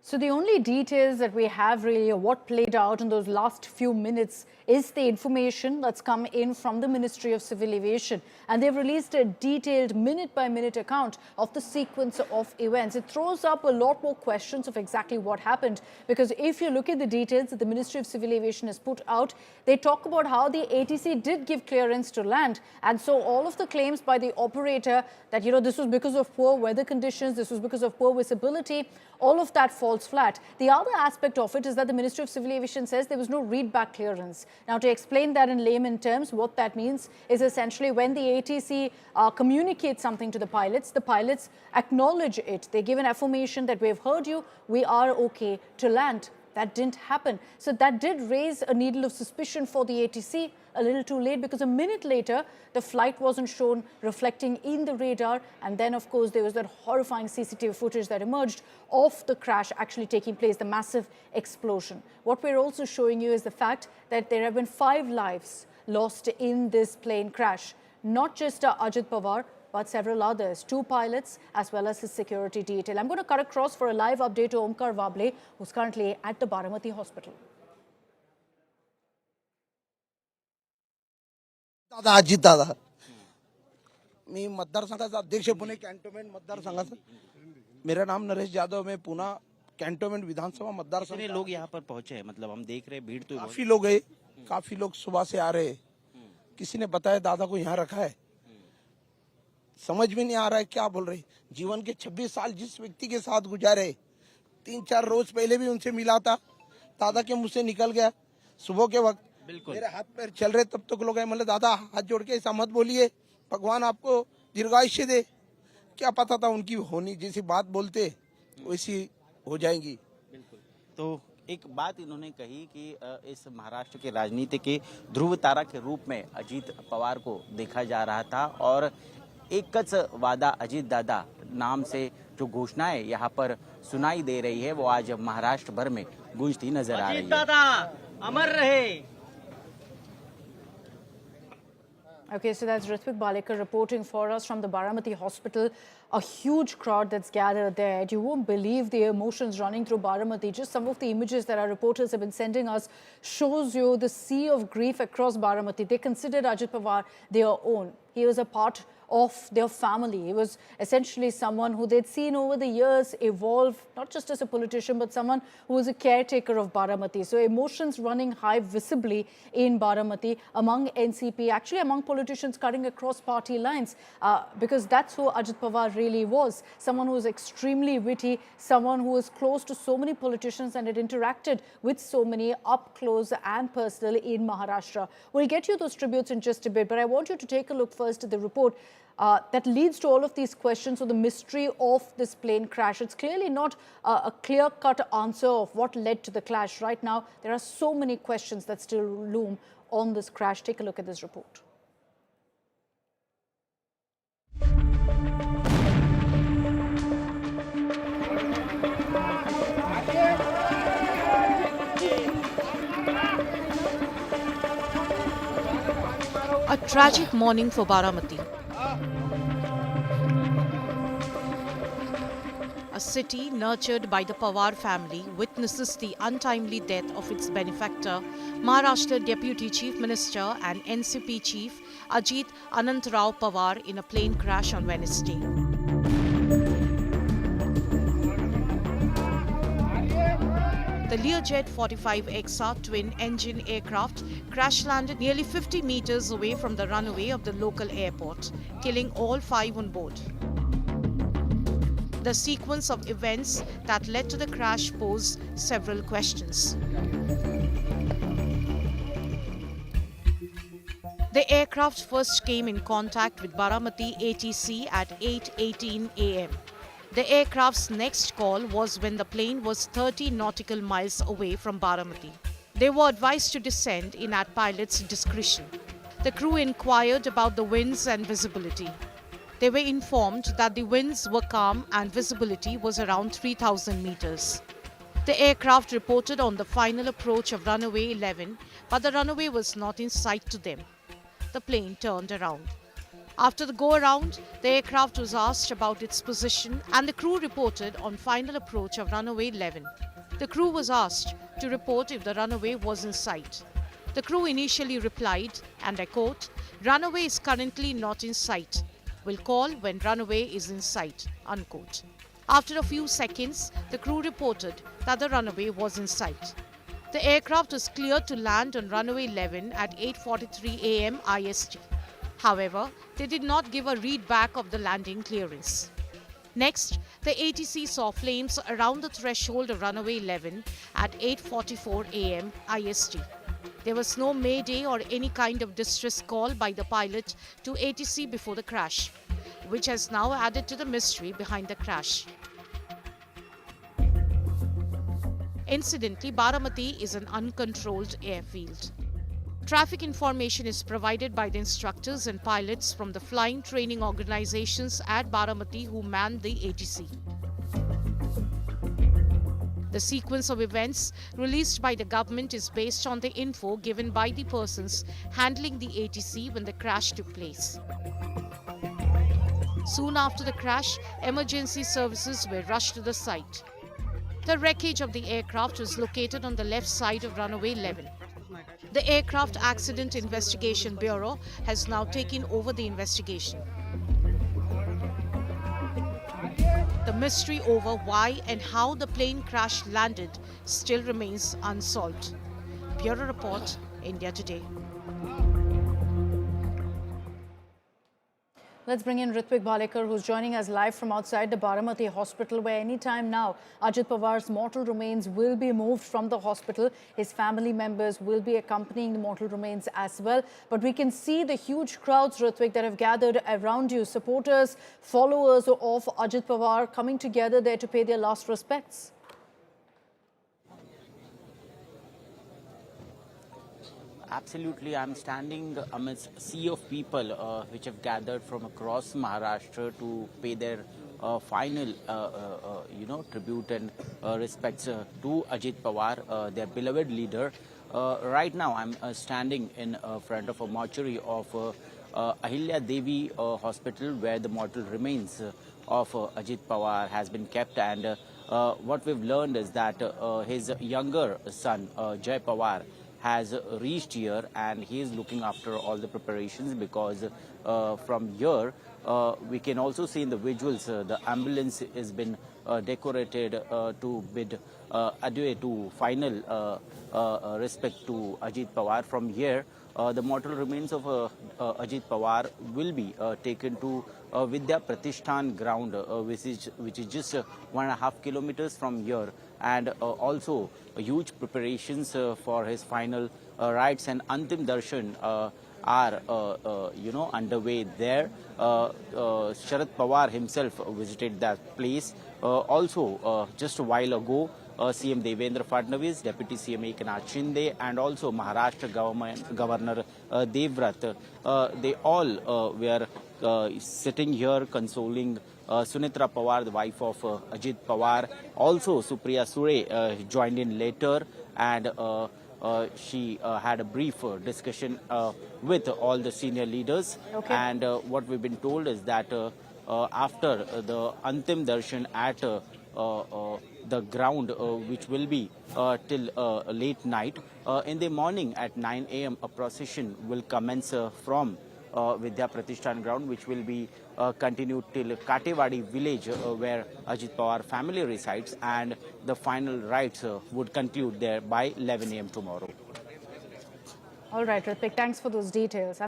So the only details that we have really of what played out in those last few minutes is the information that's come in from the Ministry of Civil Aviation. And they've released a detailed minute-by-minute account of the sequence of events. It throws up a lot more questions of exactly what happened. Because if you look at the details that the Ministry of Civil Aviation has put out, they talk about how the ATC did give clearance to land. And so all of the claims by the operator that, this was because of poor weather conditions, this was because of poor visibility, all of that falls flat. The other aspect of it is that the Ministry of Civil Aviation says there was no readback clearance. Now, to explain that in layman terms, what that means is essentially when the ATC communicates something to the pilots acknowledge it. They give an affirmation that we have heard you, we are okay to land. That didn't happen. So that did raise a needle of suspicion for the ATC a little too late, because a minute later, the flight wasn't shown reflecting in the radar. And then, of course, there was that horrifying CCTV footage that emerged of the crash actually taking place, the massive explosion. What we're also showing you is the fact that there have been 5 lives lost in this plane crash. Not just Ajit Pawar, but several others, 2 pilots as well as his security detail. I'm going to cut across for a live update to Omkar Wable, who's currently at the Baramati hospital. दादा अजित दादा मी मतदारसंघाचा अध्यक्ष Pune cantonment मतदारसंघाचा मेरा नाम नरेश यादव मैं Pune cantonment विधानसभा मतदारसंघ कितने लोग यहाँ पर पहुंचे हैं? मतलब हम देख रहे हैं भीड़ तो काफी लोग है, काफी लोग सुबह से आ रहे हैं। किसी ने बताया दादा को यहाँ रखा है, समझ में नहीं आ रहा है क्या बोल रहे। जीवन के 26 साल जिस व्यक्ति के साथ गुजारे, 3-4 रोज पहले भी उनसे मिला था, दादा के मुंह से निकल गया सुबह के वक्त। बिल्कुल मेरे हाथ पैर चल रहे तब तक लोग मतलब दादा हाथ जोड़ के ऐसा मत बोलिए, भगवान आपको दीर्घायुष्य दे। क्या पता था उनकी होनी, जैसी बात बोलते वैसी हो जाएंगी। बिल्कुल। तो एक बात इन्होंने कही कि इस महाराष्ट्र के राजनीति के ध्रुव तारा के रूप में अजीत पवार को देखा जा रहा था और एकच वादा अजीत दादा नाम से जो घोषणाएं यहाँ पर सुनाई दे रही है वो आज महाराष्ट्र भर में गूंजती नजर आ रही है। अजीत दादा अमर रहे। Okay, so that's Ritvik Balekar reporting for us from the Baramati hospital. A huge crowd that's gathered there. You won't believe the emotions running through Baramati. Just some of the images that our reporters have been sending us shows you the sea of grief across Baramati. They considered Ajit Pawar their own. He was a part of their family. He was essentially someone who they'd seen over the years evolve, not just as a politician, but someone who was a caretaker of Baramati. So emotions running high visibly in Baramati among NCP, actually among politicians cutting across party lines, because that's who Ajit Pawar really was. Someone who was extremely witty, someone who was close to so many politicians and had interacted with so many up close and personal in Maharashtra. We'll get you those tributes in just a bit, but I want you to take a look first at the report that leads to all of these questions of the mystery of this plane crash. It's clearly not a clear-cut answer of what led to the clash. Right now, there are so many questions that still loom on this crash. Take a look at this report. A tragic morning for Baramati. A city nurtured by the Pawar family witnesses the untimely death of its benefactor, Maharashtra Deputy Chief Minister and NCP Chief Ajit Anantrao Pawar in a plane crash on Wednesday. The Learjet 45XR twin-engine aircraft crash-landed nearly 50 meters away from the runway of the local airport, killing all 5 on board. The sequence of events that led to the crash posed several questions. The aircraft first came in contact with Baramati ATC at 8:18 a.m. The aircraft's next call was when the plane was 30 nautical miles away from Baramati. They were advised to descend in at pilot's discretion. The crew inquired about the winds and visibility. They were informed that the winds were calm and visibility was around 3,000 meters. The aircraft reported on the final approach of runway 11, but the runway was not in sight to them. The plane turned around. After the go-around, the aircraft was asked about its position and the crew reported on final approach of runway 11. The crew was asked to report if the runway was in sight. The crew initially replied, and I quote, "Runway is currently not in sight. We'll call when runway is in sight," unquote. After a few seconds, the crew reported that the runway was in sight. The aircraft was cleared to land on runway 11 at 8:43 a.m. IST. However, they did not give a read back of the landing clearance. Next, the ATC saw flames around the threshold of runway 11 at 8:44 a.m. IST. There was no mayday or any kind of distress call by the pilot to ATC before the crash, which has now added to the mystery behind the crash. Incidentally, Baramati is an uncontrolled airfield. Traffic information is provided by the instructors and pilots from the flying training organizations at Baramati who man the ATC. The sequence of events released by the government is based on the info given by the persons handling the ATC when the crash took place. Soon after the crash, emergency services were rushed to the site. The wreckage of the aircraft was located on the left side of runway 11. The Aircraft Accident Investigation Bureau has now taken over the investigation. The mystery over why and how the plane crash landed still remains unsolved. Bureau Report, India Today. Let's bring in Ritwik Bhalekar, who's joining us live from outside the Baramati hospital, where anytime now Ajit Pawar's mortal remains will be moved from the hospital. His family members will be accompanying the mortal remains as well. But we can see the huge crowds, Ritwik, that have gathered around you. Supporters, followers of Ajit Pawar coming together there to pay their last respects. Absolutely, I'm standing amidst a sea of people which have gathered from across Maharashtra to pay their final, tribute and respects to Ajit Pawar, their beloved leader. Right now, I'm standing in front of a mortuary of Ahilya Devi Hospital, where the mortal remains of Ajit Pawar has been kept, and what we've learned is that his younger son, Jai Pawar, has reached here, and he is looking after all the preparations, because from here we can also see in the visuals the ambulance has been decorated to bid adieu to final respect to Ajit Pawar. From here the mortal remains of Ajit Pawar will be taken to Vidya Pratishthan ground, which is just 1.5 kilometers from here, and also huge preparations for his final rites and Antim Darshan are underway there. Sharad Pawar himself visited that place. Also, just a while ago, CM Devendra Fadnavis, Deputy CM Eknath Shinde, and also Maharashtra Governor Devendra, they all were sitting here consoling Sunitra Pawar, the wife of Ajit Pawar. Also, Supriya Sure joined in later, and she had a brief discussion with all the senior leaders. Okay. And what we've been told is that after the Antim Darshan at the ground, which will be till late night, in the morning at 9 a.m. a procession will commence from Vidya Pratishthan ground, which will be continued till Katewadi village, where Ajit Pawar family resides, and the final rites would conclude there by 11 a.m. tomorrow. All right, Ritwik, thanks for those details.